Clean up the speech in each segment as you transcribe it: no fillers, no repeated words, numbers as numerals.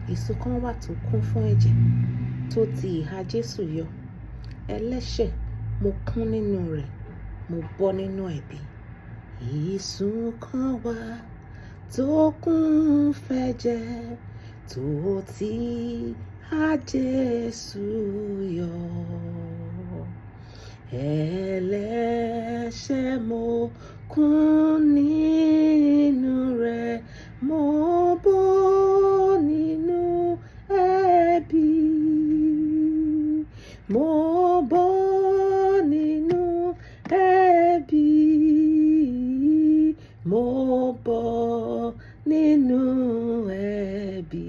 Ìsun kan wà tó kún fún ẹ̀jẹ̀ tó ti ìhà Jésù yọ. Ẹlẹ́ṣẹ̀, mo kún nínú rẹ̀, mo bọ́ nínú ẹ̀bi. Ìsun kan wà tó kún fẹ́jẹ̀ tó ti ìhà Jésù yọ. Ẹlẹ́ṣẹ̀, mo kún nínú rẹ̀, mo bọ́ nínú ẹ̀bi. Mo bọ́ nínú ẹ̀bi. Mo bọ́ nínú ẹ̀bi.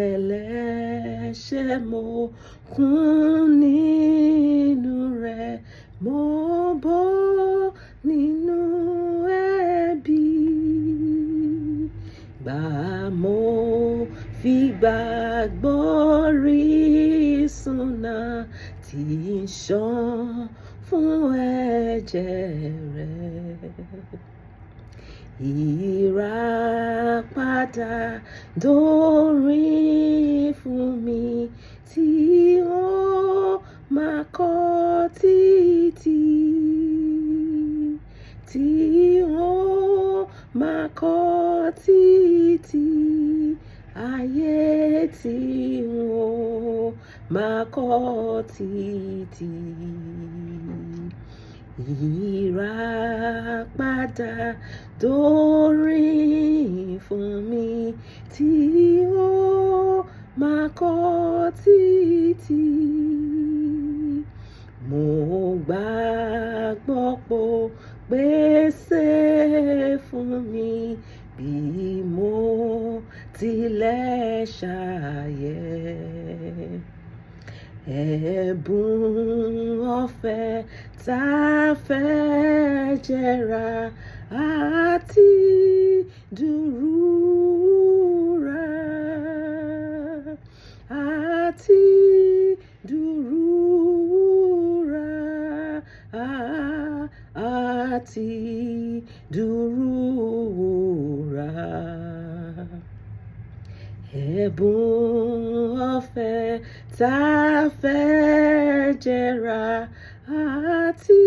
Ẹlẹ́ṣẹ̀, mo kún nínú rẹ̀, mo bọ́ nínú ẹ̀bi. Gbà mo fi gbàgbọ́ rí ìsúná tí ń ṣàn fún ẹ̀jẹ̀ rẹ̀. Ìràpadà dórí fún mi tí ó máa kọ́ títí. Tí ó máa kọ́ títí. Ayé tí ó máa kọ́ títí. Ìràpadà dórí fún mi tí ó máa kọ́ títí. Mo gbàgbọ́ pèsè fún mi bí mo tilẹ̀ ṣàyẹ̀. Ẹ̀bùn ọ̀fẹ́ tá fẹ́ jẹrà àti dùrúra. Àti dùrúra. Àti dùrúra. Ẹ̀bùn ọ̀fẹ́ tá fẹ́ jẹrà àti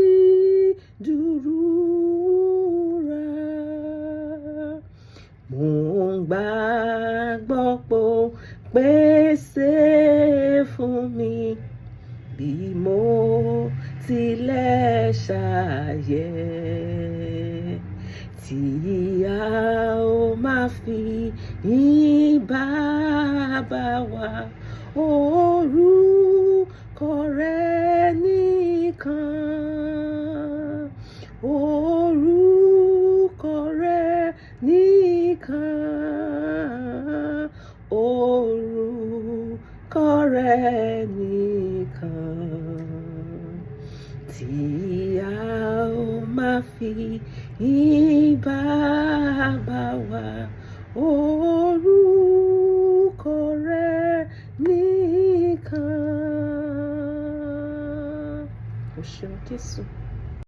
dùrúra. Mo gbàgbọ́ pèsè fún mi bí mo tilẹ̀ ṣàyẹ̀. Tí a ó máa fi bàbá wa orúkọ rẹ̀ nìkan. Orúkọ rẹ̀ nìkan. Orúkọ rẹ̀ nìkan. Tí a ó máa fi bàbá wa orúkọ rẹ̀ nìkan. O ṣeun Jésù.